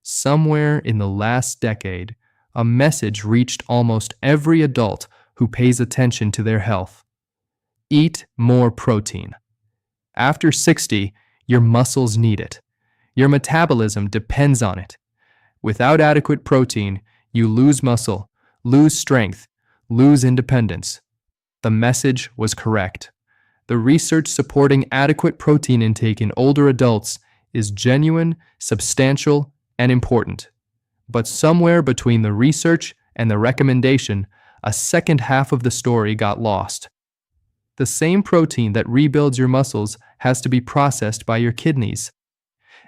Somewhere in the last decade, a message reached almost every adult who pays attention to their health. Eat more protein. After 60, your muscles need it. Your metabolism depends on it. Without adequate protein, you lose muscle, lose strength, lose independence. The message was correct. The research supporting adequate protein intake in older adults is genuine, substantial, and important. But somewhere between the research and the recommendation, a second half of the story got lost. The same protein that rebuilds your muscles has to be processed by your kidneys.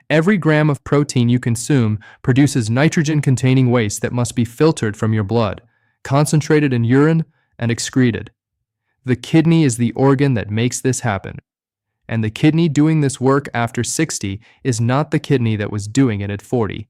Every gram of protein you consume produces nitrogen-containing waste that must be filtered from your blood, concentrated in urine, and excreted. The kidney is the organ that makes this happen. And the kidney doing this work after 60 is not the kidney that was doing it at 40.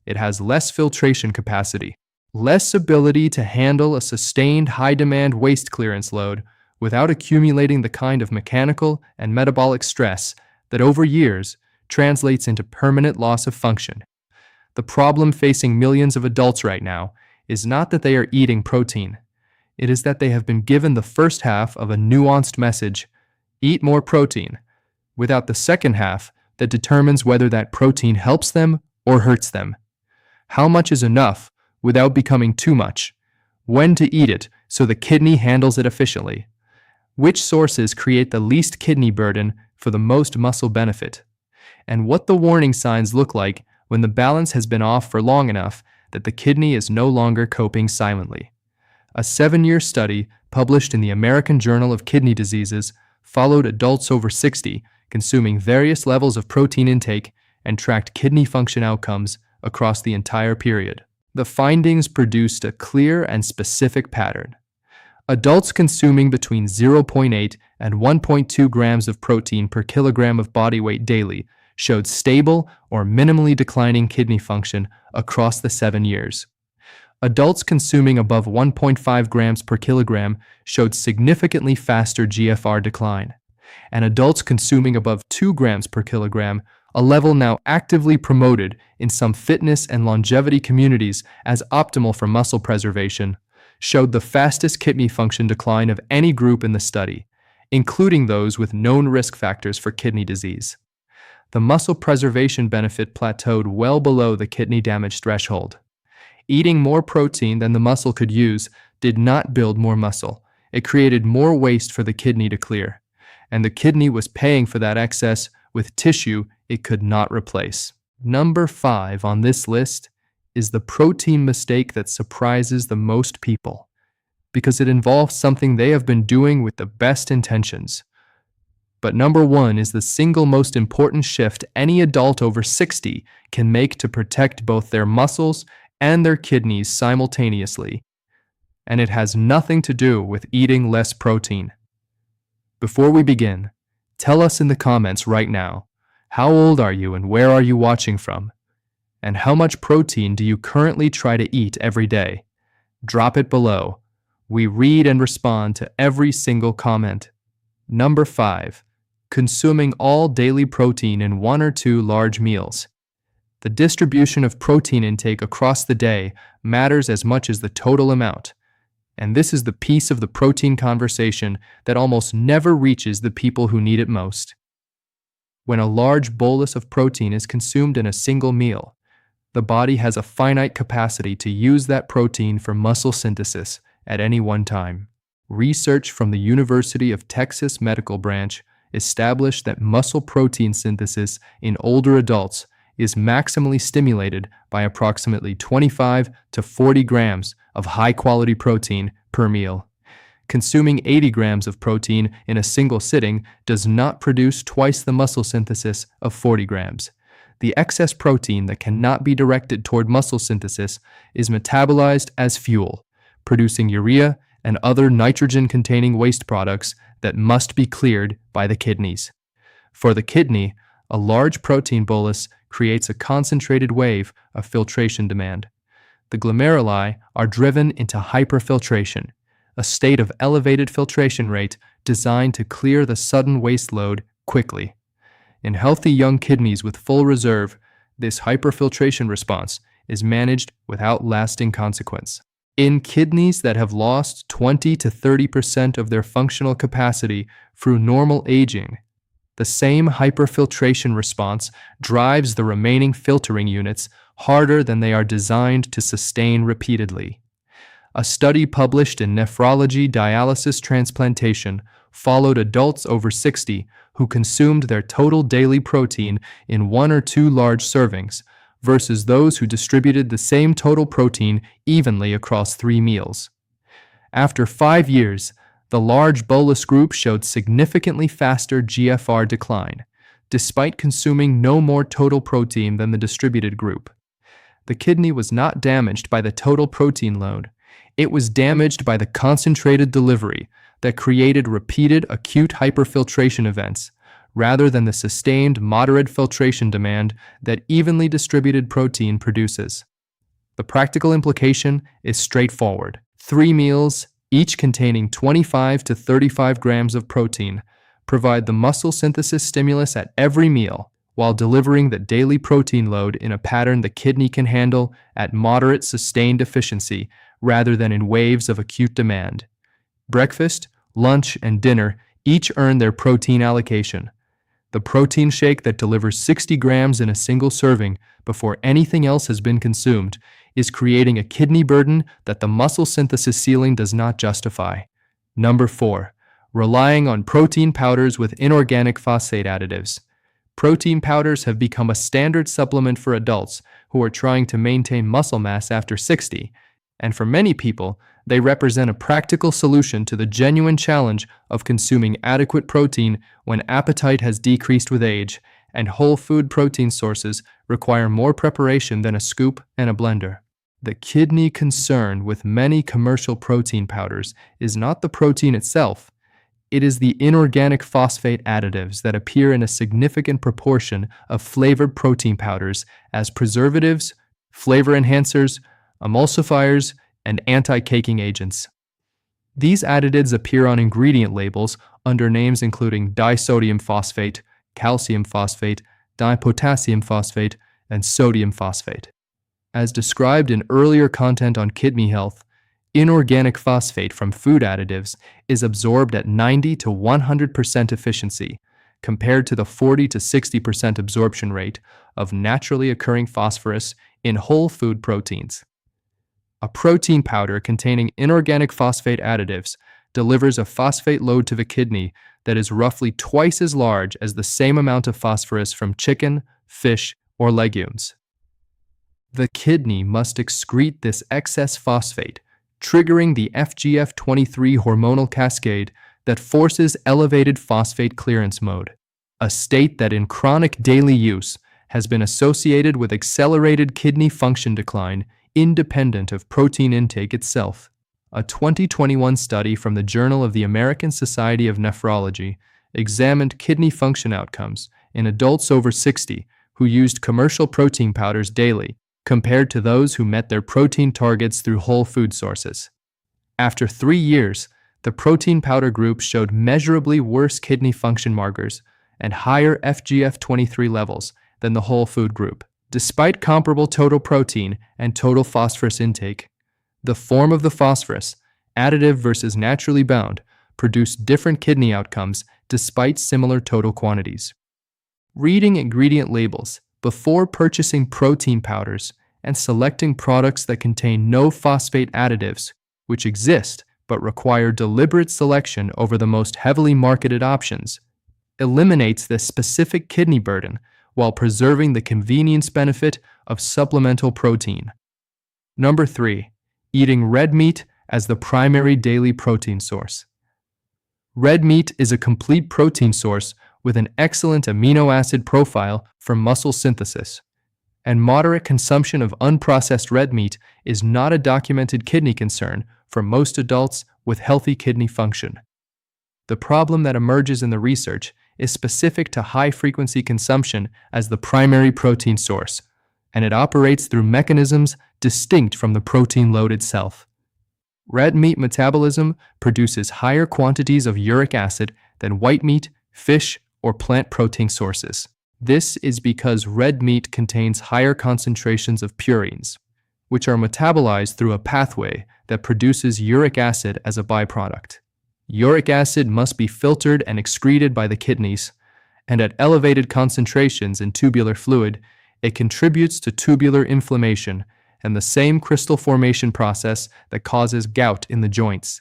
It has less filtration capacity, less ability to handle a sustained high-demand waste clearance load without accumulating the kind of mechanical and metabolic stress that over years translates into permanent loss of function. The problem facing millions of adults right now is not that they are eating protein. It is that they have been given the first half of a nuanced message, eat more protein, without the second half that determines whether that protein helps them or hurts them. How much is enough without becoming too much? When to eat it so the kidney handles it efficiently? Which sources create the least kidney burden for the most muscle benefit? And what the warning signs look like when the balance has been off for long enough that the kidney is no longer coping silently. A 7-year study published in the American Journal of Kidney Diseases followed adults over 60 consuming various levels of protein intake and tracked kidney function outcomes across the entire period. The findings produced a clear and specific pattern. Adults consuming between 0.8 and 1.2 grams of protein per kilogram of body weight daily showed stable or minimally declining kidney function across the 7 years. Adults consuming above 1.5 grams per kilogram showed significantly faster GFR decline, and adults consuming above 2 grams per kilogram, a level now actively promoted in some fitness and longevity communities as optimal for muscle preservation, showed the fastest kidney function decline of any group in the study, including those with known risk factors for kidney disease. The muscle preservation benefit plateaued well below the kidney damage threshold. Eating more protein than the muscle could use did not build more muscle. It created more waste for the kidney to clear, and the kidney was paying for that excess with tissue it could not replace. Number 5 on this list is the protein mistake that surprises the most people, because it involves something they have been doing with the best intentions. But number 1 is the single most important shift any adult over 60 can make to protect both their muscles and their kidneys simultaneously, and it has nothing to do with eating less protein. Before we begin, tell us in the comments right now, how old are you and where are you watching from? And how much protein do you currently try to eat every day? Drop it below. We read and respond to every single comment. Number 5. Consuming all daily protein in 1 or 2 large meals. The distribution of protein intake across the day matters as much as the total amount. And this is the piece of the protein conversation that almost never reaches the people who need it most. When a large bolus of protein is consumed in a single meal, the body has a finite capacity to use that protein for muscle synthesis at any one time. Research from the University of Texas Medical Branch established that muscle protein synthesis in older adults is maximally stimulated by approximately 25 to 40 grams of high-quality protein per meal. Consuming 80 grams of protein in a single sitting does not produce twice the muscle synthesis of 40 grams. The excess protein that cannot be directed toward muscle synthesis is metabolized as fuel, producing urea and other nitrogen-containing waste products that must be cleared by the kidneys. For the kidney, a large protein bolus creates a concentrated wave of filtration demand. The glomeruli are driven into hyperfiltration, a state of elevated filtration rate designed to clear the sudden waste load quickly. In healthy young kidneys with full reserve, This hyperfiltration response is managed without lasting consequence. In kidneys that have lost 20 to 30% of their functional capacity through normal aging, the same hyperfiltration response drives the remaining filtering units harder than they are designed to sustain repeatedly. A study published in Nephrology Dialysis Transplantation followed adults over 60 who consumed their total daily protein in 1 or 2 large servings versus those who distributed the same total protein evenly across 3 meals. After 5 years, the large bolus group showed significantly faster GFR decline, despite consuming no more total protein than the distributed group. The kidney was not damaged by the total protein load. It was damaged by the concentrated delivery that created repeated acute hyperfiltration events, rather than the sustained moderate filtration demand that evenly distributed protein produces. The practical implication is straightforward. 3 meals, each containing 25 to 35 grams of protein, provide the muscle synthesis stimulus at every meal, while delivering the daily protein load in a pattern the kidney can handle at moderate sustained efficiency rather than in waves of acute demand. Breakfast, lunch, and dinner each earn their protein allocation. The protein shake that delivers 60 grams in a single serving before anything else has been consumed is creating a kidney burden that the muscle synthesis ceiling does not justify. Number 4. Relying on protein powders with inorganic phosphate additives. Protein powders have become a standard supplement for adults who are trying to maintain muscle mass after 60, and for many people, they represent a practical solution to the genuine challenge of consuming adequate protein when appetite has decreased with age, and whole food protein sources require more preparation than a scoop and a blender. The kidney concern with many commercial protein powders is not the protein itself. It is the inorganic phosphate additives that appear in a significant proportion of flavored protein powders as preservatives, flavor enhancers, emulsifiers, and anti-caking agents. These additives appear on ingredient labels under names including disodium phosphate, calcium phosphate, dipotassium phosphate, and sodium phosphate. As described in earlier content on kidney health, inorganic phosphate from food additives is absorbed at 90 to 100% efficiency, compared to the 40 to 60% absorption rate of naturally occurring phosphorus in whole food proteins. A protein powder containing inorganic phosphate additives delivers a phosphate load to the kidney that is roughly twice as large as the same amount of phosphorus from chicken, fish, or legumes. The kidney must excrete this excess phosphate, triggering the FGF23 hormonal cascade that forces elevated phosphate clearance mode, a state that in chronic daily use has been associated with accelerated kidney function decline independent of protein intake itself. A 2021 study from the Journal of the American Society of Nephrology examined kidney function outcomes in adults over 60 who used commercial protein powders daily compared to those who met their protein targets through whole food sources. After 3 years, the protein powder group showed measurably worse kidney function markers and higher FGF23 levels than the whole food group. Despite comparable total protein and total phosphorus intake, the form of the phosphorus, additive versus naturally bound, produced different kidney outcomes despite similar total quantities. Reading ingredient labels before purchasing protein powders and selecting products that contain no phosphate additives, which exist but require deliberate selection over the most heavily marketed options, eliminates the specific kidney burden while preserving the convenience benefit of supplemental protein. Number 3. Eating red meat as the primary daily protein source. Red meat is a complete protein source with an excellent amino acid profile for muscle synthesis, and moderate consumption of unprocessed red meat is not a documented kidney concern for most adults with healthy kidney function. The problem that emerges in the research is specific to high-frequency consumption as the primary protein source, and it operates through mechanisms distinct from the protein load itself. Red meat metabolism produces higher quantities of uric acid than white meat, fish, or plant protein sources. This is because red meat contains higher concentrations of purines, which are metabolized through a pathway that produces uric acid as a byproduct. Uric acid must be filtered and excreted by the kidneys, and at elevated concentrations in tubular fluid, it contributes to tubular inflammation and the same crystal formation process that causes gout in the joints.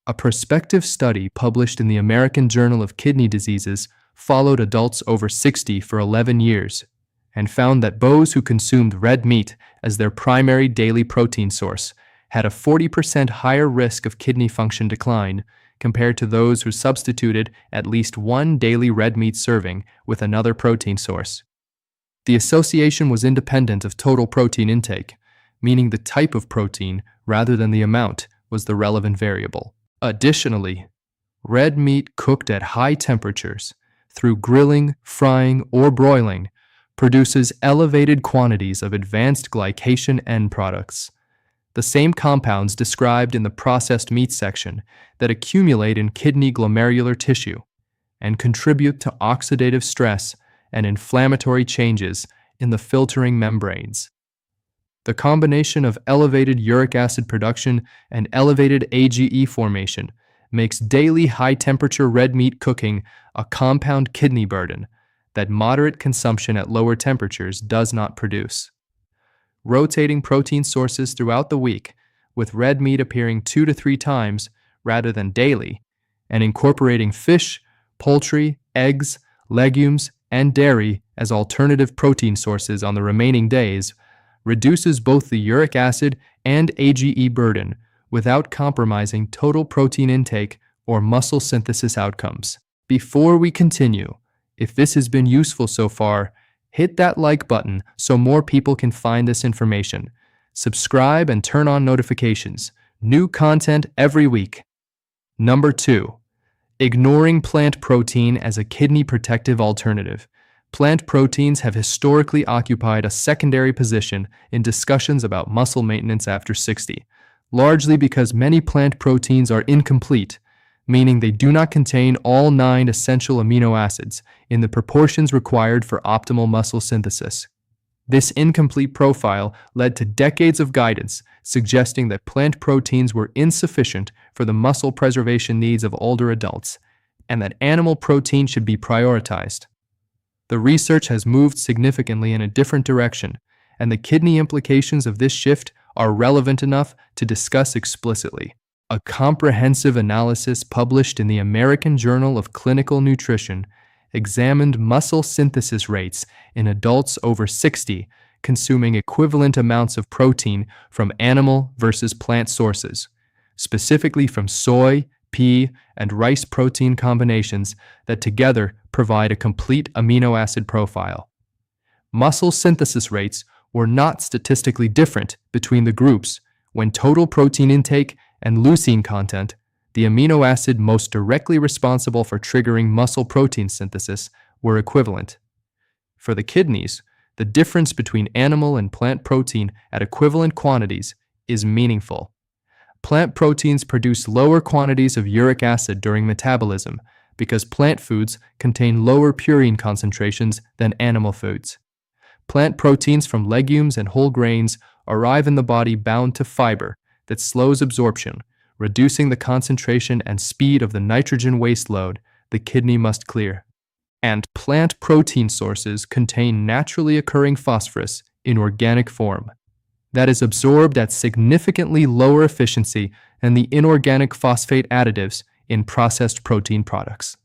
A prospective study published in the American Journal of Kidney Diseases followed adults over 60 for 11 years and found that those who consumed red meat as their primary daily protein source had a 40% higher risk of kidney function decline compared to those who substituted at least one daily red meat serving with another protein source. The association was independent of total protein intake, meaning the type of protein rather than the amount was the relevant variable. Additionally, red meat cooked at high temperatures through grilling, frying, or broiling produces elevated quantities of advanced glycation end products, the same compounds described in the processed meat section that accumulate in kidney glomerular tissue and contribute to oxidative stress and inflammatory changes in the filtering membranes. The combination of elevated uric acid production and elevated AGE formation makes daily high-temperature red meat cooking a compound kidney burden that moderate consumption at lower temperatures does not produce. Rotating protein sources throughout the week, with red meat appearing 2 to 3 times rather than daily, and incorporating fish, poultry, eggs, legumes, and dairy as alternative protein sources on the remaining days reduces both the uric acid and AGE burden without compromising total protein intake or muscle synthesis outcomes. Before we continue, if this has been useful so far, hit that like button so more people can find this information. Subscribe and turn on notifications. New content every week. Number 2. Ignoring plant protein as a kidney protective alternative. Plant proteins have historically occupied a secondary position in discussions about muscle maintenance after 60, largely because many plant proteins are incomplete, meaning they do not contain all 9 essential amino acids in the proportions required for optimal muscle synthesis. This incomplete profile led to decades of guidance suggesting that plant proteins were insufficient for the muscle preservation needs of older adults, and that animal protein should be prioritized. The research has moved significantly in a different direction, and the kidney implications of this shift are relevant enough to discuss explicitly. A comprehensive analysis published in the American Journal of Clinical Nutrition examined muscle synthesis rates in adults over 60 consuming equivalent amounts of protein from animal versus plant sources, specifically from soy, pea, and rice protein combinations that together provide a complete amino acid profile. Muscle synthesis rates were not statistically different between the groups when total protein intake and leucine content, the amino acid most directly responsible for triggering muscle protein synthesis, were equivalent. For the kidneys, the difference between animal and plant protein at equivalent quantities is meaningful. Plant proteins produce lower quantities of uric acid during metabolism because plant foods contain lower purine concentrations than animal foods. Plant proteins from legumes and whole grains arrive in the body bound to fiber that slows absorption, reducing the concentration and speed of the nitrogen waste load the kidney must clear. And plant protein sources contain naturally occurring phosphorus in organic form that is absorbed at significantly lower efficiency than the inorganic phosphate additives in processed protein products.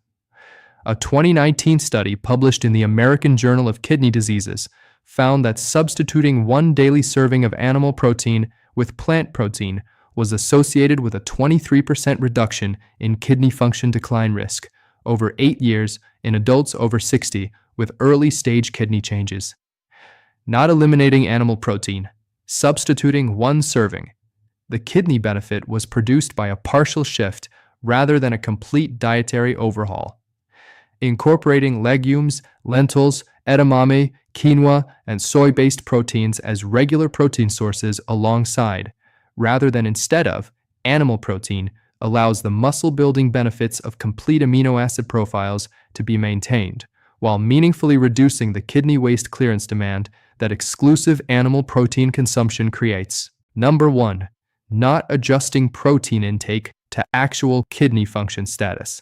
A 2019 study published in the American Journal of Kidney Diseases found that substituting one daily serving of animal protein with plant protein was associated with a 23% reduction in kidney function decline risk over 8 years in adults over 60 with early-stage kidney changes. Not eliminating animal protein, substituting one serving, the kidney benefit was produced by a partial shift rather than a complete dietary overhaul. Incorporating legumes, lentils, edamame, quinoa, and soy-based proteins as regular protein sources alongside, rather than instead of, animal protein allows the muscle-building benefits of complete amino acid profiles to be maintained, while meaningfully reducing the kidney waste clearance demand that exclusive animal protein consumption creates. Number 1. Not adjusting protein intake to actual kidney function status.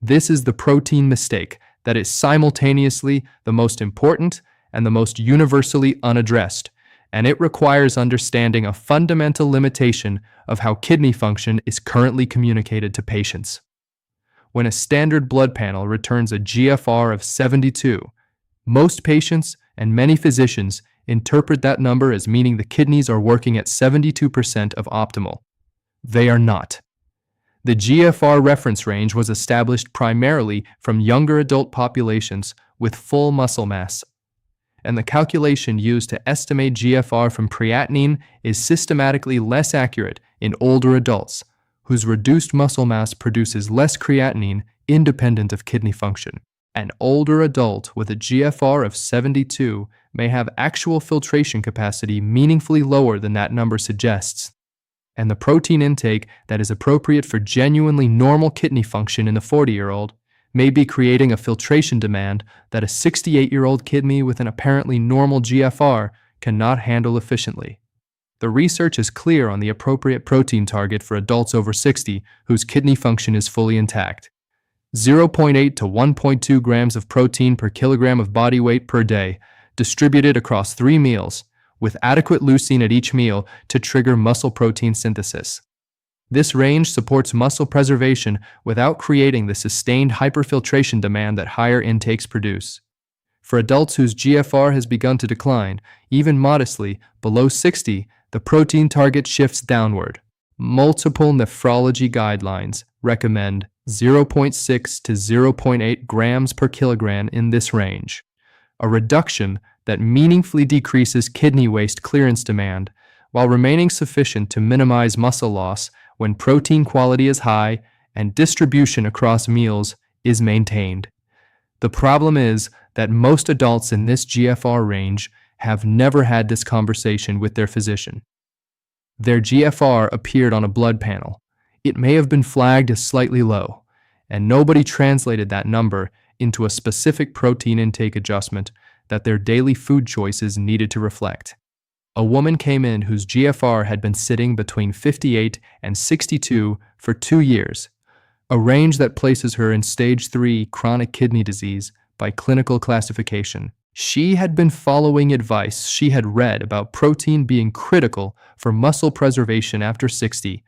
This is the protein mistake that is simultaneously the most important and the most universally unaddressed, and it requires understanding a fundamental limitation of how kidney function is currently communicated to patients. When a standard blood panel returns a GFR of 72, most patients and many physicians interpret that number as meaning the kidneys are working at 72% of optimal. They are not. The GFR reference range was established primarily from younger adult populations with full muscle mass, and the calculation used to estimate GFR from creatinine is systematically less accurate in older adults, whose reduced muscle mass produces less creatinine independent of kidney function. An older adult with a GFR of 72 may have actual filtration capacity meaningfully lower than that number suggests, and the protein intake that is appropriate for genuinely normal kidney function in the 40-year-old may be creating a filtration demand that a 68-year-old kidney with an apparently normal GFR cannot handle efficiently. The research is clear on the appropriate protein target for adults over 60 whose kidney function is fully intact. 0.8 to 1.2 grams of protein per kilogram of body weight per day, distributed across 3 meals, with adequate leucine at each meal to trigger muscle protein synthesis. This range supports muscle preservation without creating the sustained hyperfiltration demand that higher intakes produce. For adults whose GFR has begun to decline, even modestly, below 60, the protein target shifts downward. Multiple nephrology guidelines recommend 0.6 to 0.8 grams per kilogram in this range, a reduction that meaningfully decreases kidney waste clearance demand while remaining sufficient to minimize muscle loss when protein quality is high and distribution across meals is maintained. The problem is that most adults in this GFR range have never had this conversation with their physician. Their GFR appeared on a blood panel. It may have been flagged as slightly low, and nobody translated that number into a specific protein intake adjustment that their daily food choices needed to reflect. A woman came in whose GFR had been sitting between 58 and 62 for 2 years, a range that places her in stage 3 chronic kidney disease by clinical classification. She had been following advice she had read about protein being critical for muscle preservation after 60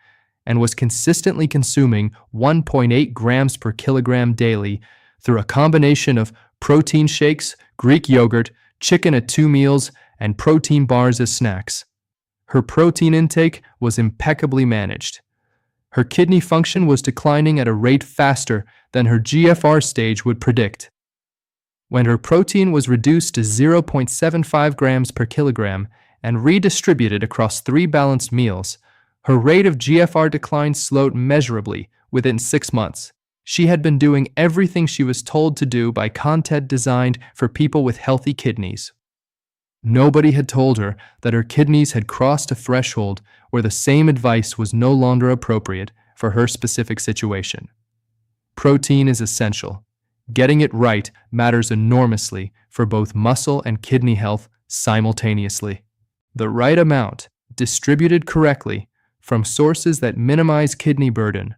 and was consistently consuming 1.8 grams per kilogram daily through a combination of protein shakes, Greek yogurt, chicken at 2 meals, and protein bars as snacks. Her protein intake was impeccably managed. Her kidney function was declining at a rate faster than her GFR stage would predict. When her protein was reduced to 0.75 grams per kilogram and redistributed across 3 balanced meals, her rate of GFR decline slowed measurably within 6 months. She had been doing everything she was told to do by content designed for people with healthy kidneys. Nobody had told her that her kidneys had crossed a threshold where the same advice was no longer appropriate for her specific situation. Protein is essential. Getting it right matters enormously for both muscle and kidney health simultaneously. The right amount, distributed correctly, from sources that minimize kidney burden,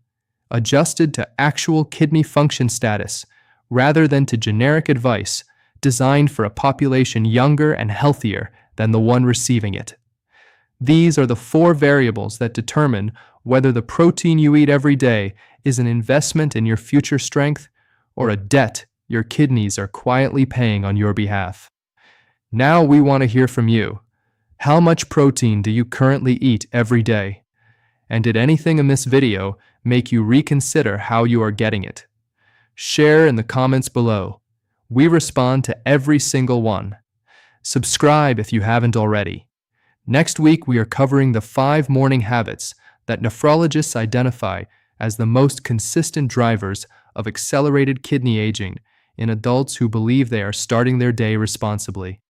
adjusted to actual kidney function status, rather than to generic advice designed for a population younger and healthier than the one receiving it. These are the 4 variables that determine whether the protein you eat every day is an investment in your future strength or a debt your kidneys are quietly paying on your behalf. Now we want to hear from you. How much protein do you currently eat every day? And did anything in this video make you reconsider how you are getting it? Share in the comments below. We respond to every single one. Subscribe if you haven't already. Next week, we are covering the 5 morning habits that nephrologists identify as the most consistent drivers of accelerated kidney aging in adults who believe they are starting their day responsibly.